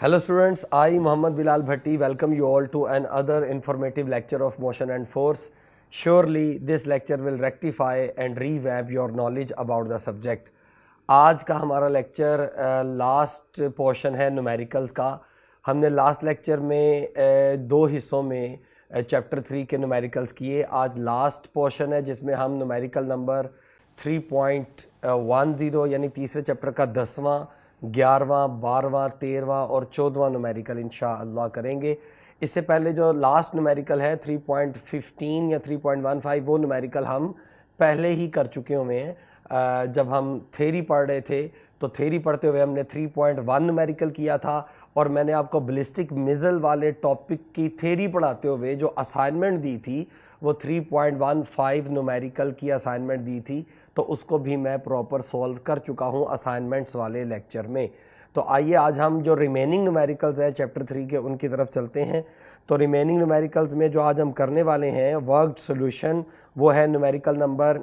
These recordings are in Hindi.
Hello students, I Muhammad Bilal Bhatti welcome you all to another informative lecture of motion and force. Surely this lecture will rectify and revamp your knowledge about the subject. आज का हमारा लेक्चर लास्ट पोर्शन है न्यूमेरिकल्स का। हमने लास्ट लेक्चर में दो हिस्सों में चैप्टर 3 के न्यूमेरिकल्स किए। आज लास्ट पोर्शन है जिसमें हम न्यूमेरिकल नंबर 3.10 यानी तीसरे चैप्टर का 10वां, 11वां, 12वां, 13वां और 14वां न्यूमेरिकल इंशाअल्लाह करेंगे। इससे पहले जो लास्ट न्यूमेरिकल है 3.15 या 3.15 वो न्यूमेरिकल हम पहले ही कर चुके हुए हैं। जब हम थ्योरी पढ़ रहे थे तो थ्योरी पढ़ते हुए हमने 3.1 न्यूमेरिकल किया था और मैंने आपको बैलिस्टिक मिसाइल वाले टॉपिक की थ्योरी पढ़ाते हुए जो असाइनमेंट दी थी वो 3.15 न्यूमेरिकल की असाइनमेंट दी थी, तो उसको भी मैं प्रॉपर सॉल्व कर चुका हूँ असाइनमेंट्स वाले लेक्चर में। तो आइए आज हम जो रिमेनिंग न्यूमेरिकल्स हैं चैप्टर 3 के उनकी तरफ चलते हैं। तो रिमेनिंग न्यूमेरिकल्स में जो आज हम करने वाले हैं वर्कड सॉल्यूशन, वो है न्यूमेरिकल नंबर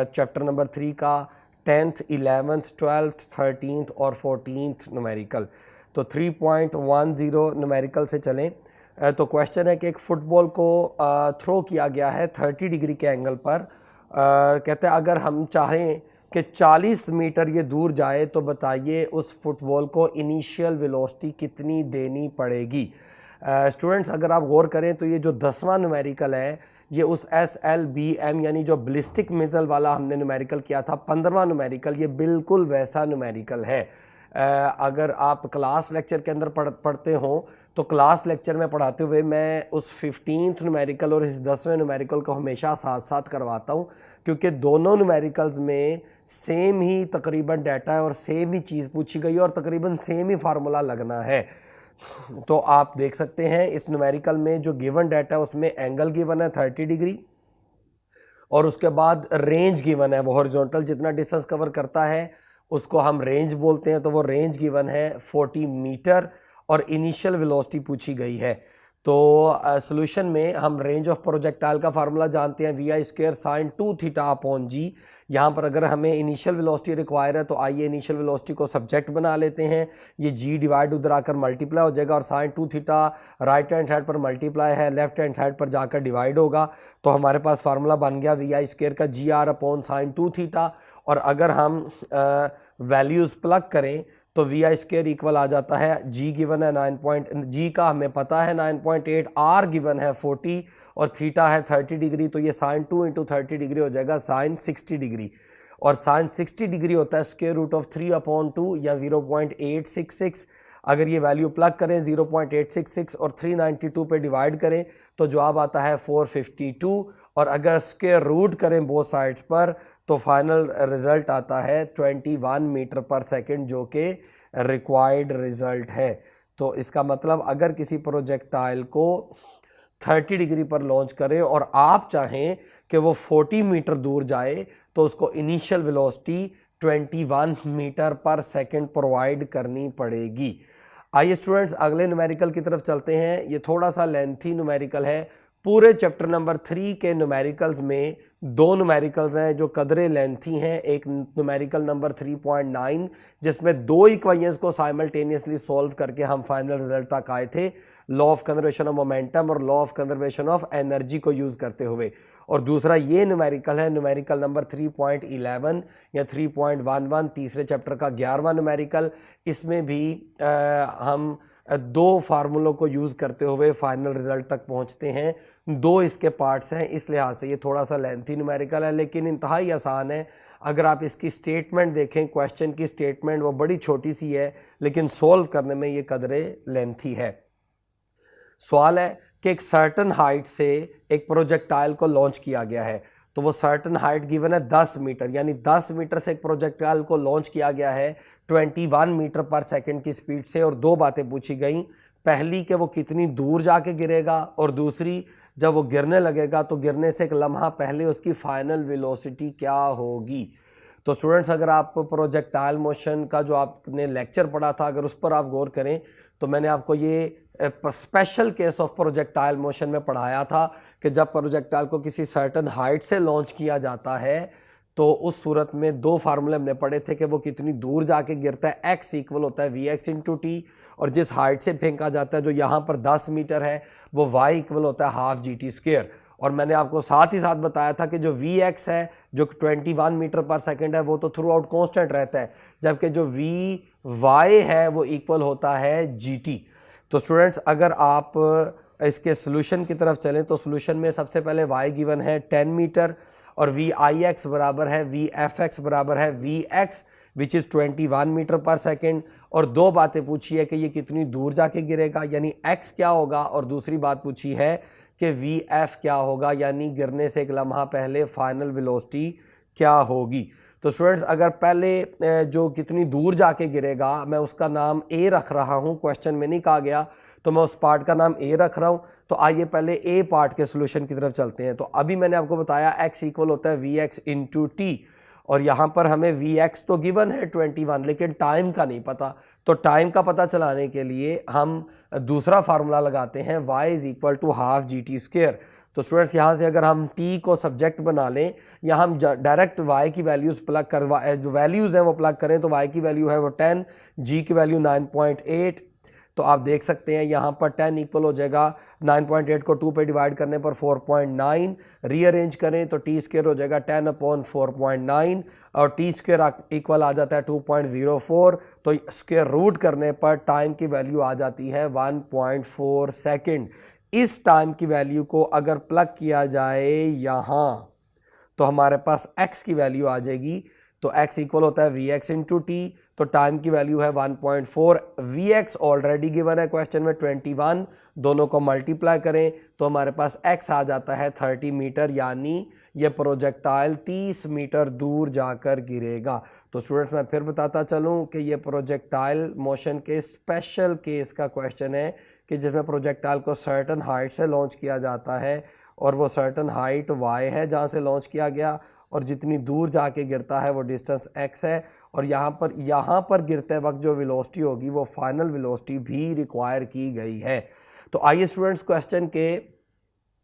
चैप्टर नंबर 3 का 10th, 11th, 12th, 13th और 14th न्यूमेरिकल। तो 3.10 न्यूमेरिकल से चलें। तो क्वेश्चन है कि एक फ़ुटबॉल को थ्रो किया गया है 30 डिग्री के एंगल पर। कहते हैं अगर हम चाहें कि 40 मीटर ये दूर जाए तो बताइए उस फुटबॉल को इनिशियल वेलोसिटी कितनी देनी पड़ेगी। स्टूडेंट्स अगर आप गौर करें तो ये जो 10वां न्यूमेरिकल है ये उस SLBM यानी जो बैलिस्टिक मिसाइल वाला हमने न्यूमेरिकल किया था 15वां न्यूमेरिकल, ये बिल्कुल वैसा न्यूमेरिकल है। अगर आप क्लास लेक्चर के अंदर पढ़ते हो तो क्लास लेक्चर में पढ़ाते हुए मैं उस 15th न्यूमेरिकल और इस 10वें न्यूमेरिकल को हमेशा साथ साथ करवाता हूँ, क्योंकि दोनों न्यूमेरिकल्स में सेम ही तकरीबन डाटा है और सेम ही चीज़ पूछी गई है और तकरीबन सेम ही फार्मूला लगना है। तो आप देख सकते हैं इस न्यूमेरिकल में जो गिवन डाटा है उसमें एंगल गिवन है 30 डिग्री और उसके बाद रेंज गिवन है, वो हॉरिजॉन्टल जितना डिस्टेंस कवर करता है उसको हम रेंज बोलते हैं, तो वो रेंज गिवन है 40 मीटर और इनिशियल वेलोसिटी पूछी गई है। तो सॉल्यूशन में हम रेंज ऑफ प्रोजेक्टाइल का फार्मूला जानते हैं VI² sin 2 थीटा अपॉन जी। यहाँ पर अगर हमें इनिशियल वेलोसिटी रिक्वायर है तो आइए इनिशियल वेलोसिटी को सब्जेक्ट बना लेते हैं। ये जी डिवाइड उधर आकर मल्टीप्लाई हो जाएगा और sin 2 theta right hand side पर मल्टीप्लाई है, लेफ्ट हैंड साइड पर जाकर डिवाइड होगा। तो हमारे पास फार्मूला बन गया VI² का GR अपॉन sin 2 थीटा। और अगर हम वैल्यूज़ प्लग करें तो VI² इक्वल आ जाता है, जी गिवन है 9 का हमें पता है 9.8, आर गिवन है 40 और थीटा है 30 डिग्री, तो ये sin 2 इंटू 30 डिग्री हो जाएगा sin 60 डिग्री। और sin 60 डिग्री होता है स्क्वायर रूट ऑफ 3/2 या 0.866। अगर ये वैल्यू प्लग करें 0.866 और 392 पे डिवाइड करें तो जवाब आता है 452 और अगर स्क्वायर रूट करें बोथ साइड्स पर तो फाइनल रिजल्ट आता है 21 मीटर पर सेकंड, जो कि रिक्वायर्ड रिजल्ट है। तो इसका मतलब अगर किसी प्रोजेक्टाइल को 30 डिग्री पर लॉन्च करें और आप चाहें कि वो 40 मीटर दूर जाए तो उसको इनिशियल वेलोसिटी 21 मीटर पर सेकंड प्रोवाइड करनी पड़ेगी। आइए स्टूडेंट्स अगले न्यूमेरिकल की तरफ चलते हैं। ये थोड़ा सा लेंथी न्यूमेरिकल है। पूरे चैप्टर नंबर 3 के न्यूमेरिकल्स में दो न्यूमेरिकल्स हैं जो कदरे लेंथी हैं। एक न्यूमेरिकल नंबर 3.9 जिसमें दो इक्वेशंस को साइमल्टेनियसली सॉल्व करके हम फाइनल रिजल्ट तक आए थे, law of conservation of momentum और law of conservation of energy को यूज़ करते हुए। और दूसरा ये न्यूमेरिकल है न्यूमेरिकल नंबर 3.11 या 3.11 तीसरे चैप्टर का 11वां न्यूमेरिकल। इसमें भी हम दो फार्मूलों को यूज़ करते हुए फाइनल रिजल्ट तक पहुंचते हैं। दो इसके पार्ट्स हैं, इस लिहाज से ये थोड़ा सा लेंथी न्यूमेरिकल है लेकिन इंतहाई आसान है। अगर आप इसकी स्टेटमेंट देखें, क्वेश्चन की स्टेटमेंट वो बड़ी छोटी सी है लेकिन सॉल्व करने में ये कदरे लेंथी है। सवाल है कि एक सर्टन हाइट से एक प्रोजेक्टाइल को लॉन्च किया गया है, तो वो सर्टन हाइट गिवन है 10 मीटर, यानी 10 मीटर से एक प्रोजेक्टाइल को लॉन्च किया गया है 21 मीटर पर सेकंड की स्पीड से। और दो बातें पूछी गई, पहली कि वो कितनी दूर जाके गिरेगा और दूसरी जब वो गिरने लगेगा तो गिरने से एक लम्हा पहले उसकी फाइनल वेलोसिटी क्या होगी। तो स्टूडेंट्स अगर आप प्रोजेक्टाइल मोशन का जो आपने लेक्चर पढ़ा था अगर उस पर आप गौर करें तो मैंने आपको ये special case of projectile motion में पढ़ाया था कि जब प्रोजेक्टाइल को किसी सर्टन हाइट से लॉन्च किया जाता है तो उस सूरत में दो फार्मूले हमने पढ़े थे कि वो कितनी दूर जाके गिरता है, x इक्वल होता है वी एक्स इंटू टी, और जिस हाइट से फेंका जाता है जो यहाँ पर 10 मीटर है वो y इक्वल होता है हाफ जी टी स्क्वेयर। और मैंने आपको साथ ही साथ बताया था कि जो वी एक्स है जो 21 मीटर पर सेकेंड है वो तो थ्रू आउट कॉन्स्टेंट रहता है, जबकि जो वी वाई है वो इक्वल होता है जी टी। तो स्टूडेंट्स अगर आप इसके सोल्यूशन की तरफ चलें तो सोल्यूशन में सबसे पहले y गिवन है 10 मीटर और वी आई एक्स बराबर है वी एफ एक्स बराबर है V X which is 21 metre per second, और दो बातें पूछी है कि ये कितनी दूर जाके गिरेगा यानी x क्या होगा, और दूसरी बात पूछी है कि वी एफ क्या होगा यानी गिरने से एक लम्हा पहले फाइनल वेलोसिटी क्या होगी। तो स्टूडेंट्स अगर पहले जो कितनी दूर जाके गिरेगा मैं उसका नाम ए रख रहा हूँ, क्वेश्चन में नहीं कहा गया तो मैं उस पार्ट का नाम ए रख रहा हूँ। तो आइए पहले ए पार्ट के सोल्यूशन की तरफ चलते हैं। तो अभी मैंने आपको बताया x इक्वल होता है वी एक्स इंटू टी, और यहाँ पर हमें वी एक्स तो गिवन है 21 लेकिन टाइम का नहीं पता। तो टाइम का पता चलाने के लिए हम दूसरा फार्मूला लगाते हैं y is equal to half G T square. तो स्टूडेंट्स यहाँ से अगर हम t को सब्जेक्ट बना लें या हम डायरेक्ट y की वैल्यूज़ प्लग कर जो वैल्यूज़ हैं वो प्लग करें तो y की वैल्यू है वो 10, g की वैल्यू 9.8। तो आप देख सकते हैं यहाँ पर 10 इक्वल हो जाएगा 9.8 को 2 पे डिवाइड करने पर 4.9, रीअरेंज करें तो टी स्क्वायर हो जाएगा 10 अपॉन 4.9 और टी स्क्वायर इक्वल आ जाता है 2.04। तो स्क्वायर रूट करने पर टाइम की वैल्यू आ जाती है 1.4 सेकेंड। इस टाइम की वैल्यू को अगर प्लग किया जाए यहाँ तो हमारे पास x की वैल्यू आ जाएगी। तो x इक्वल होता है वी एक्स इंटू टी, तो टाइम की वैल्यू है 1.4, वी एक्स ऑलरेडी गिवन है क्वेश्चन में 21, दोनों को मल्टीप्लाई करें तो हमारे पास x आ जाता है 30 मीटर, यानी ये प्रोजेक्टाइल 30 मीटर दूर जाकर गिरेगा। तो स्टूडेंट्स मैं फिर बताता चलूँ कि ये प्रोजेक्टाइल मोशन के स्पेशल केस का क्वेश्चन है कि जिसमें प्रोजेक्टाइल को सर्टन हाइट से लॉन्च किया जाता है और वो सर्टन हाइट y है जहाँ से लॉन्च किया गया, और जितनी दूर जाके गिरता है वो डिस्टेंस x है, और यहाँ पर गिरते वक्त जो वेलोसिटी होगी वो फाइनल वेलोसिटी भी रिक्वायर की गई है। तो आइए स्टूडेंट्स क्वेश्चन के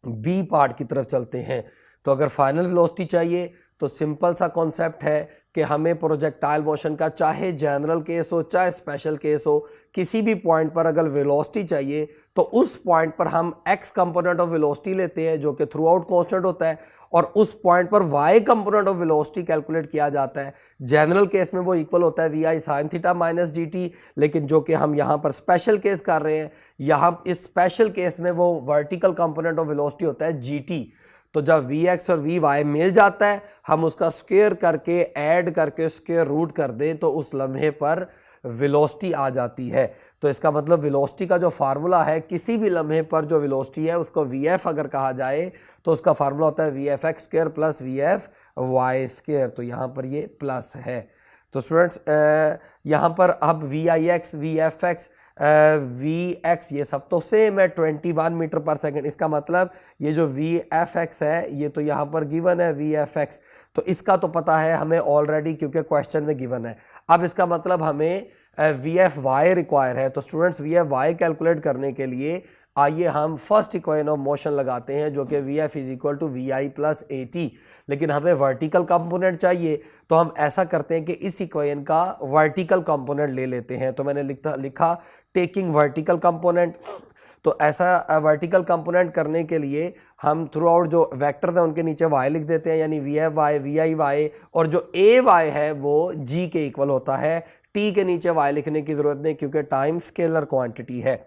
बी पार्ट की तरफ चलते हैं। तो अगर फाइनल वेलोसिटी चाहिए तो सिंपल सा कॉन्सेप्ट है कि हमें प्रोजेक्टाइल मोशन का चाहे जनरल केस हो चाहे स्पेशल केस हो, किसी भी पॉइंट पर अगर वेलोसिटी चाहिए तो उस पॉइंट पर हम x कंपोनेंट ऑफ वेलोसिटी लेते हैं जो कि थ्रू आउट कॉन्स्टेंट होता है, और उस पॉइंट पर y component of velocity calculate किया जाता है। जनरल केस में वो इक्वल होता है V I sine theta minus D T, लेकिन जो कि हम यहाँ पर स्पेशल केस कर रहे हैं, यहाँ इस स्पेशल केस में वो वर्टिकल कंपोनेंट ऑफ वेलोसिटी होता है जी टी। तो जब वी एक्स और वी वाई मिल जाता है हम उसका स्क्वायर करके ऐड करके स्क्वायर रूट कर दें तो उस लम्हे पर वेलोसिटी आ जाती है। तो इसका मतलब वेलोसिटी का जो फार्मूला है किसी भी लम्हे पर जो वेलोसिटी है उसको वी एफ अगर कहा जाए तो उसका फार्मूला होता है V F X square plus V F Y square. तो यहाँ पर ये प्लस है। तो स्टूडेंट्स यहाँ पर अब V I X V F X V X ये सब तो सेम है 21 मीटर पर सेकेंड। इसका मतलब ये जो वी एफ एक्स है ये तो यहाँ पर गिवन है वी एफ एक्स, तो इसका तो पता है हमें ऑलरेडी क्योंकि क्वेश्चन में गिवन है। अब इसका मतलब हमें वी एफ वाई रिक्वायर है। तो students V F Y calculate करने के लिए आइए हम फर्स्ट इक्वेशन ऑफ मोशन लगाते हैं जो कि V F is equal to V I plus A T, लेकिन हमें वर्टिकल कंपोनेंट चाहिए तो हम ऐसा करते हैं कि इस इक्वेशन का वर्टिकल कंपोनेंट ले लेते हैं। तो मैंने लिखा टेकिंग वर्टिकल कंपोनेंट। तो ऐसा वर्टिकल कंपोनेंट करने के लिए हम थ्रू आउट जो वेक्टर है उनके नीचे y लिख देते हैं, यानी V F Y V I Y, और जो ए वाई है वो g के इक्वल होता है। t के नीचे y लिखने की जरूरत नहीं क्योंकि टाइम स्केलर क्वांटिटी है।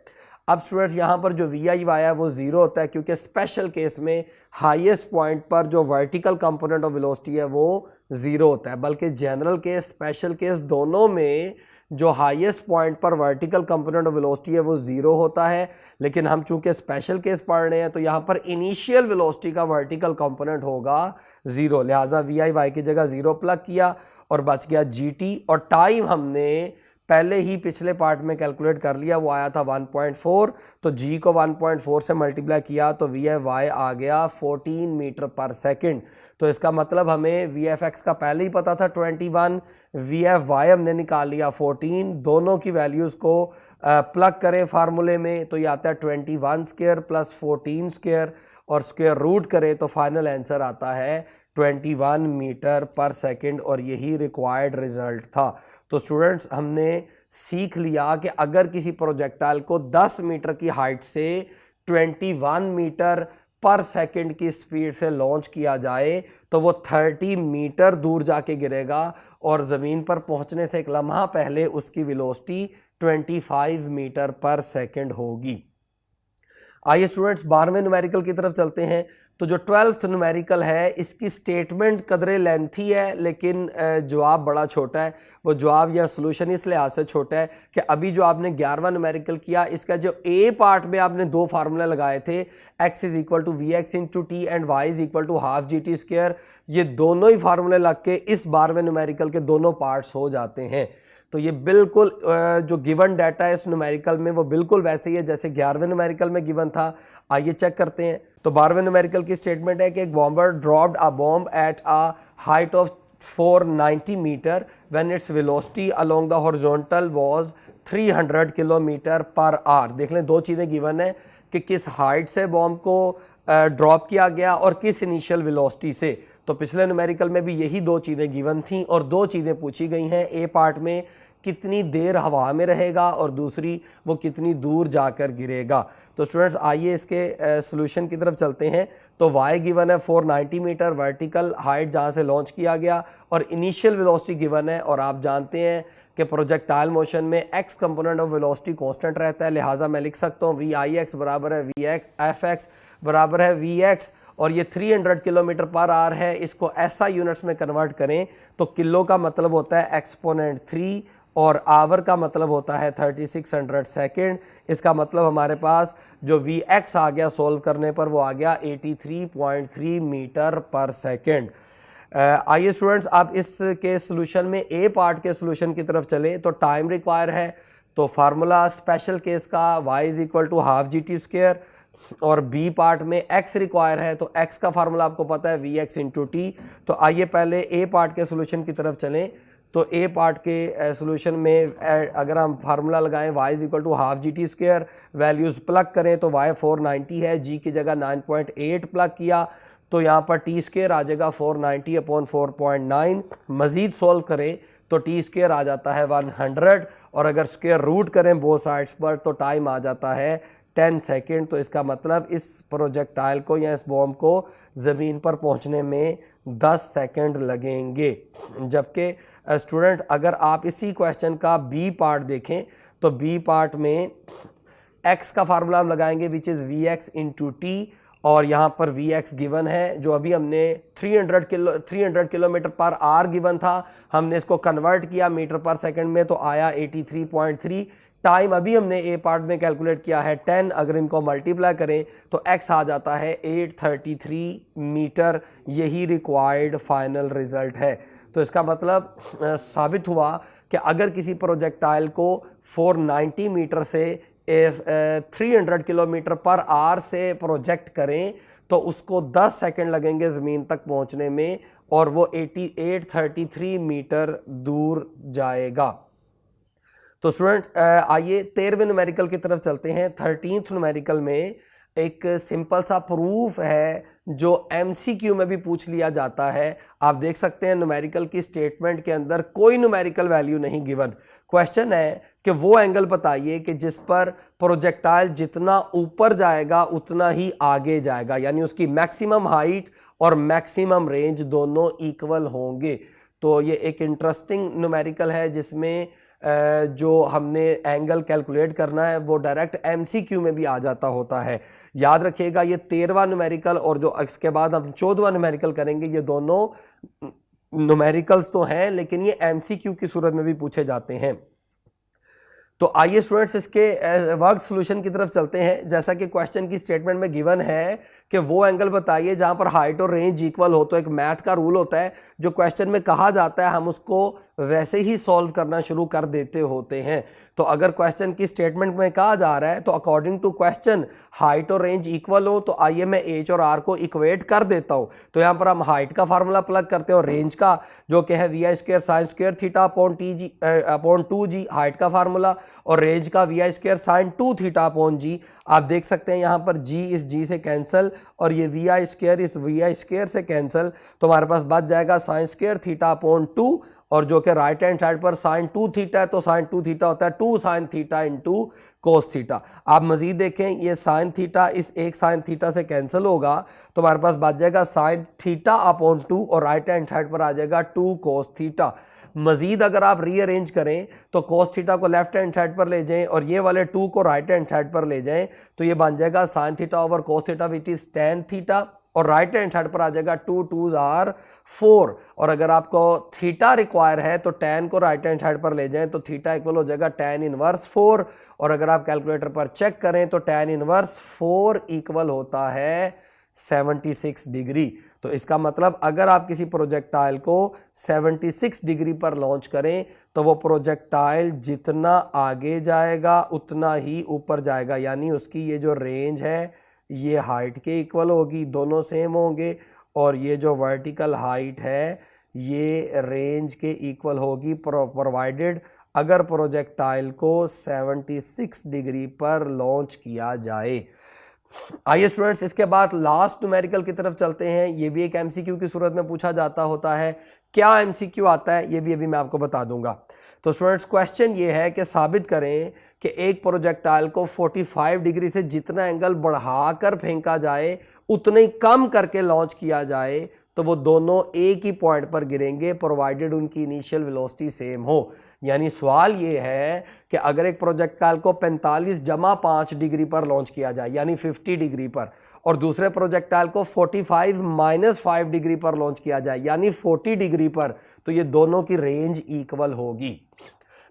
अब स्टूडेंट्स यहाँ पर जो वी आई वाई है वो जीरो होता है क्योंकि स्पेशल केस में हाईएस्ट पॉइंट पर जो वर्टिकल कंपोनेंट ऑफ वेलोसिटी है वो जीरो होता है, बल्कि जनरल केस स्पेशल केस दोनों में जो हाईएस्ट पॉइंट पर वर्टिकल कंपोनेंट ऑफ वेलोसिटी है वो जीरो होता है। लेकिन हम चूंकि स्पेशल केस पढ़ रहे हैं तो यहाँ पर इनिशियल वेलोसिटी का वर्टिकल कंपोनेंट होगा जीरो, लिहाजा वी आई वाई की जगह जीरो प्लग किया और बच गया जी टी, और टाइम हमने पहले ही पिछले पार्ट में कैलकुलेट कर लिया, वो आया था 1.4, तो g को 1.4 से मल्टीप्लाई किया तो वी एफ वाई आ गया 14 मीटर पर सेकंड। तो इसका मतलब हमें वी एफ एक्स का पहले ही पता था 21, वी एफ वाई हमने निकाल लिया 14, दोनों की वैल्यूज़ को प्लग करें फार्मूले में तो ये आता है 21 स्क्वायर प्लस 14 स्क्वायर, और स्क्वायर रूट करें तो फाइनल आंसर आता है 21 मीटर पर सेकंड और यही रिक्वायर्ड रिजल्ट था। तो स्टूडेंट्स हमने सीख लिया कि अगर किसी प्रोजेक्टाइल को 10 मीटर की हाइट से 21 मीटर पर सेकंड की स्पीड से लॉन्च किया जाए तो वो 30 मीटर दूर जाके गिरेगा और ज़मीन पर पहुंचने से एक लम्हा पहले उसकी वेलोसिटी 25 मीटर पर सेकंड होगी। आइए स्टूडेंट्स 12वें न्यूमेरिकल की तरफ चलते हैं। तो जो 12th न्यूमेरिकल है इसकी स्टेटमेंट कदरे लेंथी है लेकिन जवाब बड़ा छोटा है। वो जवाब या सोल्यूशन इस लिहाज से छोटा है कि अभी जो आपने 11वां न्यूमेरिकल किया इसका जो ए पार्ट में आपने दो फार्मूले लगाए थे, x is equal to V X into T and y is equal to half G T square, ये दोनों ही फार्मूले लग के इस 12वें न्यूमेरिकल के दोनों पार्ट्स हो जाते हैं। तो ये बिल्कुल जो गिवन डाटा है इस न्यूमेरिकल में वो बिल्कुल वैसे ही है जैसे 11वें न्यूमेरिकल में गिवन था। आइए चेक करते हैं। तो 12वें न्यूमेरिकल की स्टेटमेंट है कि एक bomber dropped a bomb at a height of 490 metre when its velocity along the horizontal was 300 kilometre per hour. देख लें, दो चीज़ें गिवन है कि किस हाइट से बॉम्ब को ड्रॉप किया गया और किस इनिशियल वेलोसिटी से। तो पिछले न्यूमेरिकल में भी यही दो चीज़ें गिवन थी और दो चीज़ें पूछी गई हैं। ए पार्ट में कितनी देर हवा में रहेगा और दूसरी वो कितनी दूर जाकर गिरेगा। तो स्टूडेंट्स आइए इसके सॉल्यूशन की तरफ चलते हैं। तो y गिवन है 490 मीटर वर्टिकल हाइट जहाँ से लॉन्च किया गया और इनिशियल वेलोसिटी गिवन है और आप जानते हैं कि प्रोजेक्टाइल मोशन में x component of velocity constant रहता है, लिहाजा मैं लिख सकता हूँ वी आई एक्स बराबर है वी एफ एक्स बराबर है वी एक्स और ये 300 किलोमीटर पर आवर है। इसको SI यूनिट्स में कन्वर्ट करें तो किलो का मतलब होता है एक्सपोनेंट 3 और आवर का मतलब होता है 3600 सेकेंड। इसका मतलब हमारे पास जो Vx आ गया सोल्व करने पर वो आ गया 83.3 मीटर पर सेकेंड। आइए स्टूडेंट्स आप इसके सोल्यूशन में ए पार्ट के सोल्यूशन की तरफ चले। तो टाइम रिक्वायर है तो फार्मूला स्पेशल केस का y is equal to half G T square और बी पार्ट में x रिक्वायर है तो x का फार्मूला आपको पता है वी एक्स इंटू टी। तो आइए पहले ए पार्ट के सोल्यूशन की तरफ चलें। तो ए पार्ट के सोल्यूशन में अगर हम फार्मूला लगाएं y is equal to half G T square, values plug करें तो y 490 है, g की जगह 9.8 प्लग किया तो यहाँ पर टी स्क्वायर आ जाएगा 490 अपॉन 4.9। मज़ीद सोल्व करें तो टी स्क्वायर आ जाता है 100 और अगर स्क्वायर रूट करें बोथ साइड्स पर तो टाइम आ जाता है 10 सेकेंड। तो इसका मतलब इस प्रोजेक्टाइल को या इस बॉम्ब को ज़मीन पर पहुंचने में 10 सेकेंड लगेंगे। जबकि स्टूडेंट अगर आप इसी क्वेश्चन का बी पार्ट देखें तो बी पार्ट में x का फार्मूला हम लगाएंगे which is V X into T और यहाँ पर वी एक्स गिवन है जो अभी हमने 300 किलोमीटर पर आवर गिवन था, हमने इसको कन्वर्ट किया मीटर पर सेकंड में तो आया 83.3। टाइम अभी हमने ए पार्ट में कैलकुलेट किया है 10, अगर इनको मल्टीप्लाई करें तो x आ जाता है 833 मीटर। यही रिक्वायर्ड फाइनल रिजल्ट है। तो इसका मतलब साबित हुआ कि अगर किसी प्रोजेक्टाइल को 490 मीटर से 300 किलोमीटर पर आवर से प्रोजेक्ट करें तो उसको 10 सेकंड लगेंगे ज़मीन तक पहुंचने में और वो 833 मीटर दूर जाएगा। तो स्टूडेंट आइए 13वें न्यूमेरिकल की तरफ चलते हैं। 13th न्यूमेरिकल में एक सिंपल सा प्रूफ है जो MCQ में भी पूछ लिया जाता है। आप देख सकते हैं न्यूमेरिकल की स्टेटमेंट के अंदर कोई न्यूमेरिकल वैल्यू नहीं गिवन। क्वेश्चन है कि वो एंगल बताइए कि जिस पर प्रोजेक्टाइल जितना ऊपर जाएगा उतना ही आगे जाएगा, यानी उसकी मैक्सिमम हाइट और मैक्सिमम रेंज दोनों इक्वल होंगे। तो ये एक इंटरेस्टिंग न्यूमेरिकल है जिसमें जो हमने एंगल कैलकुलेट करना है वो डायरेक्ट MCQ में भी आ जाता होता है। याद रखिएगा ये 13वां न्यूमेरिकल और जो इसके बाद हम 14वां न्यूमेरिकल करेंगे ये दोनों न्यूमेरिकल्स तो हैं लेकिन ये MCQ की सूरत में भी पूछे जाते हैं। तो आइए स्टूडेंट्स इसके वर्क सॉल्यूशन की तरफ चलते हैं। जैसा कि क्वेश्चन की स्टेटमेंट में गिवन है कि वो एंगल बताइए जहां पर हाइट और रेंज इक्वल हो। तो एक मैथ का रूल होता है जो क्वेश्चन में कहा जाता है हम उसको वैसे ही सॉल्व करना शुरू कर देते होते हैं। तो तो अगर क्वेश्चन की स्टेटमेंट में कहा जा रहा है तो अकॉर्डिंग टू क्वेश्चन हाइट और रेंज इक्वल हो, तो आइए मैं एच और आर को इक्वेट कर देता हूं। तो यहां पर हम हाइट का फार्मूला प्लग करते हैं और रेंज का जो कि है V I square sine square theta upon T G upon 2g height का फार्मूला, और रेंज का V I square sine 2 theta upon G. आप देख सकते हैं यहां पर g इस g से कैंसिल और ये वी आई स्क्वायर इस वी आई स्क्वायर से कैंसिल, तो हमारे पास बच जाएगा साइन स्क्वायर थीटा अपॉन 2, और जो कि राइट हैंड साइड पर साइन 2 थीटा है, तो साइन 2 थीटा होता है 2 sine theta into cos theta. आप मजीद देखें ये साइन थीटा इस एक साइन थीटा से कैंसिल होगा, तो हमारे पास बच जाएगा साइन थीटा अपॉन 2 और राइट हैंड साइड पर आ जाएगा 2 कोस थीटा। मजीद अगर आप रीअरेंज करें तो कोस थीटा को लेफ्ट हैंड साइड पर ले जाएं और ये वाले 2 को राइट हैंड साइड पर ले जाएं, तो ये बन जाएगा sine theta over cos theta which is tan theta, और राइट हैंड साइड पर आ जाएगा 2 2s are 4। और अगर आपको थीटा रिक्वायर है तो tan को राइट हैंड साइड पर ले जाएं तो थीटा इक्वल हो जाएगा tan इनवर्स 4, और अगर आप कैलकुलेटर पर चेक करें तो tan इनवर्स 4 इक्वल होता है 76 डिग्री। तो इसका मतलब अगर आप किसी प्रोजेक्टाइल को 76 डिग्री पर लॉन्च करें तो वो प्रोजेक्टाइल जितना आगे जाएगा उतना ही ऊपर जाएगा, यानी उसकी ये जो रेंज है ये हाइट के इक्वल होगी, दोनों सेम होंगे, और ये जो वर्टिकल हाइट है ये रेंज के इक्वल होगी प्रोवाइडेड अगर प्रोजेक्टाइल को 76 डिग्री पर लॉन्च किया जाए। आइए स्टूडेंट्स इसके बाद लास्ट न्यूमेरिकल की तरफ चलते हैं। ये भी एक एमसीक्यू की सूरत में पूछा जाता होता है। क्या एमसीक्यू आता है ये भी अभी मैं आपको बता दूंगा। तो स्टूडेंट्स क्वेश्चन ये है कि साबित करें कि एक प्रोजेक्टाइल को 45 डिग्री से जितना एंगल बढ़ाकर फेंका जाए उतने ही कम करके लॉन्च किया जाए तो वो दोनों एक ही पॉइंट पर गिरेंगे प्रोवाइडेड उनकी इनिशियल वेलोसिटी सेम हो। यानी सवाल ये है कि अगर एक प्रोजेक्टाइल को 45 जमा 5 डिग्री पर लॉन्च किया जाए यानी 50 डिग्री पर, और दूसरे प्रोजेक्टाइल को 45 माइनस 5 डिग्री पर लॉन्च किया जाए यानी 40 डिग्री पर, तो ये दोनों की रेंज इक्वल होगी।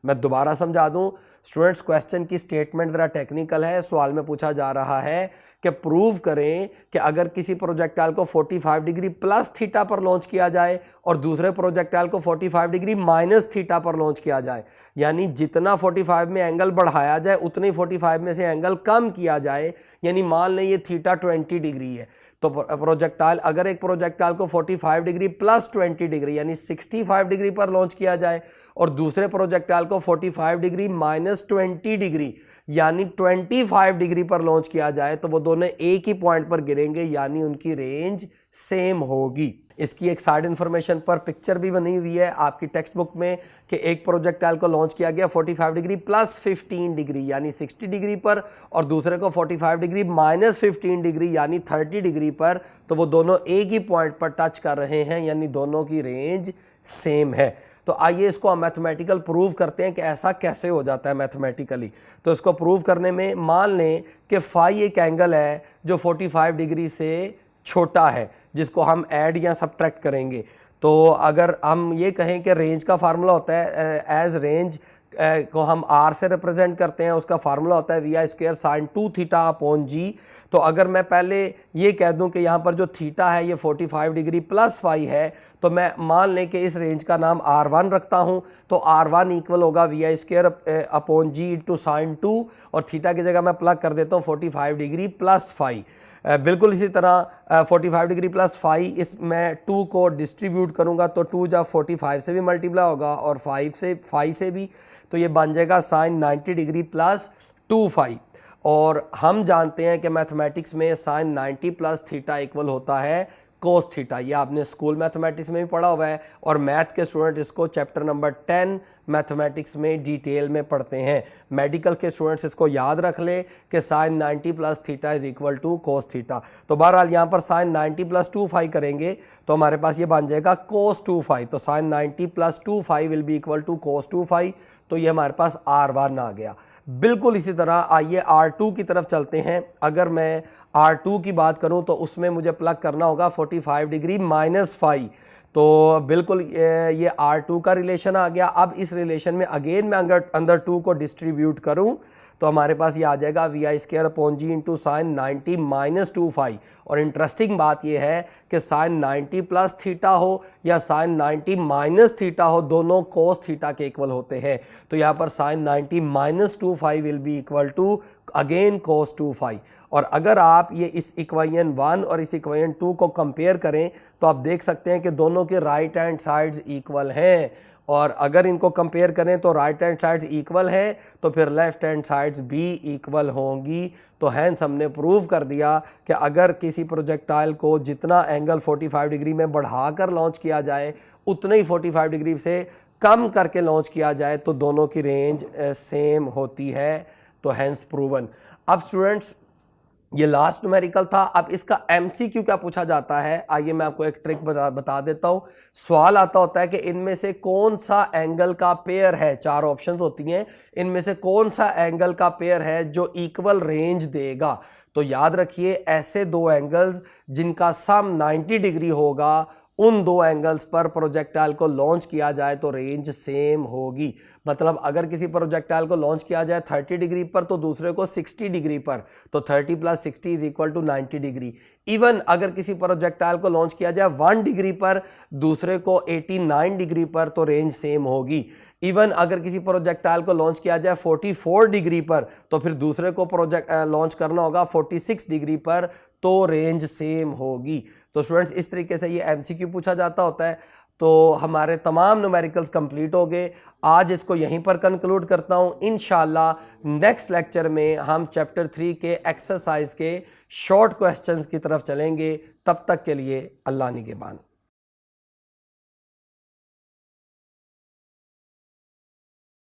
मैं दोबारा समझा दूं स्टूडेंट्स, क्वेश्चन की स्टेटमेंट जरा टेक्निकल है। सवाल में पूछा जा रहा है कि प्रूव करें कि अगर किसी प्रोजेक्टाइल को 45 डिग्री प्लस थीटा पर लॉन्च किया जाए और दूसरे प्रोजेक्टाइल को 45 डिग्री माइनस थीटा पर लॉन्च किया जाए, यानी जितना 45 में एंगल बढ़ाया जाए उतने ही 45 में से एंगल कम किया जाए, यानी मान लें ये थीटा 20 डिग्री है, तो प्रोजेक्टाइल अगर एक प्रोजेक्टाइल को 45 डिग्री प्लस 20 डिग्री यानी 65 डिग्री पर लॉन्च किया जाए और दूसरे प्रोजेक्टाइल को 45 डिग्री माइनस 20 डिग्री यानी 25 डिग्री पर लॉन्च किया जाए तो वो दोनों एक ही पॉइंट पर गिरेंगे यानी उनकी रेंज सेम होगी। इसकी एक साइड इन्फॉर्मेशन पर पिक्चर भी बनी हुई है आपकी टेक्स्ट बुक में कि एक प्रोजेक्टाइल को लॉन्च किया गया 45 डिग्री प्लस 15 डिग्री यानी 60 डिग्री पर और दूसरे को 45 डिग्री माइनस 15 डिग्री यानी 30 डिग्री पर, तो वो दोनों एक ही पॉइंट पर टच कर रहे हैं यानी दोनों की रेंज सेम है। तो आइए इसको हम मैथमेटिकल प्रूव करते हैं कि ऐसा कैसे हो जाता है मैथमेटिकली। तो इसको प्रूव करने में मान लें कि फाई एक एंगल है जो 45 डिग्री से छोटा है जिसको हम ऐड या सब्ट्रैक्ट करेंगे। तो अगर हम ये कहें कि रेंज का फार्मूला होता है एज रेंज को हम आर से रिप्रेजेंट करते हैं, उसका फार्मूला होता है V I square sine 2 theta upon G. तो अगर मैं पहले ये कह दूं कि यहाँ पर जो थीटा है ये 45 डिग्री प्लस फाई है, तो मैं मान लें कि इस रेंज का नाम R1 रखता हूँ, तो R1 इक्वल होगा V I square upon G into sine 2 और थीटा की जगह मैं प्लग कर देता हूँ 45 डिग्री प्लस फाई। बिल्कुल इसी तरह 45 डिग्री प्लस फाई इस मैं 2 को डिस्ट्रीब्यूट करूँगा तो 2 जब 45 से भी मल्टीप्लाई होगा और 5 से फाई से भी, तो ये बन जाएगा साइन 90 डिग्री प्लस 2 फाई। और हम जानते हैं कि मैथमेटिक्स में साइन 90 प्लस थीटा इक्वल होता है कोस थीटा। ये आपने स्कूल मैथमेटिक्स में भी पढ़ा हुआ है और मैथ के स्टूडेंट इसको चैप्टर नंबर 10 मैथमेटिक्स में डिटेल में पढ़ते हैं। मेडिकल के स्टूडेंट्स इसको याद रख ले कि sine 90 plus theta is equal to cos theta. तो बहरहाल यहाँ पर साइन 90 प्लस 2 फाई करेंगे तो हमारे पास ये बन जाएगा कोस 2 फाई। तो sine 90 plus 2 phi will be equal to cos 2 phi. तो ये हमारे पास R1 आ गया। बिल्कुल इसी तरह आइए R2 की तरफ चलते हैं। अगर मैं R2 की बात करूं तो उसमें मुझे प्लग करना होगा 45 डिग्री माइनस फाई। तो बिल्कुल ये R2 का रिलेशन आ गया। अब इस रिलेशन में अगेन मैं अंदर 2 को डिस्ट्रीब्यूट करूं तो हमारे पास ये आ जाएगा vi² into sine 90 minus 2 phi. और इंटरेस्टिंग बात ये है कि साइन 90 प्लस थीटा हो या साइन 90 माइनस थीटा हो, दोनों कोस थीटा के इक्वल होते हैं। तो यहाँ पर sine 90 minus 2 phi will be equal to again cos 2 phi. और अगर आप ये इस इक्वेशन 1 और इस इक्वेशन 2 को कंपेयर करें तो आप देख सकते हैं कि दोनों के राइट हैंड साइड्स इक्वल हैं। और अगर इनको कंपेयर करें तो राइट हैंड साइड्स इक्वल है तो फिर लेफ्ट हैंड साइड्स भी इक्वल होंगी। तो हैंस हमने प्रूव कर दिया कि अगर किसी प्रोजेक्टाइल को जितना एंगल 45 डिग्री में बढ़ाकर लॉन्च किया जाए उतने ही 45 डिग्री से कम करके लॉन्च किया जाए तो दोनों की रेंज सेम होती है। तो हैंस प्रूवन। अब स्टूडेंट्स ये लास्ट न्यूमेरिकल था। अब इसका एमसीक्यू क्या पूछा जाता है, आइए मैं आपको एक ट्रिक बता देता हूं। सवाल आता होता है कि इनमें से कौन सा एंगल का पेयर है, 4 ऑप्शंस होती हैं, इनमें से कौन सा एंगल का पेयर है जो इक्वल रेंज देगा। तो याद रखिए ऐसे 2 एंगल्स जिनका सम 90 डिग्री होगा, उन 2 एंगल्स पर प्रोजेक्टाइल को लॉन्च किया जाए तो रेंज सेम होगी। मतलब अगर किसी प्रोजेक्टाइल को लॉन्च किया जाए 30 डिग्री पर तो दूसरे को 60 डिग्री पर, तो 30 plus 60 is equal to 90 degree. Even अगर किसी प्रोजेक्टाइल को लॉन्च किया जाए 1 डिग्री पर, दूसरे को 89 डिग्री पर, तो रेंज सेम होगी। इवन अगर किसी प्रोजेक्टाइल को लॉन्च किया जाए 44 डिग्री पर, तो फिर दूसरे को प्रोजेक्ट लॉन्च करना होगा 46 डिग्री पर, तो रेंज सेम होगी। तो स्टूडेंट्स इस तरीके से ये एमसीक्यू पूछा जाता होता है। तो हमारे तमाम न्यूमेरिकल्स कंप्लीट हो गए। आज इसको यहीं पर कंक्लूड करता हूँ। इंशाल्लाह नेक्स्ट लेक्चर में हम चैप्टर 3 के एक्सरसाइज के शॉर्ट क्वेश्चंस की तरफ चलेंगे। तब तक के लिए अल्लाह निगहबान।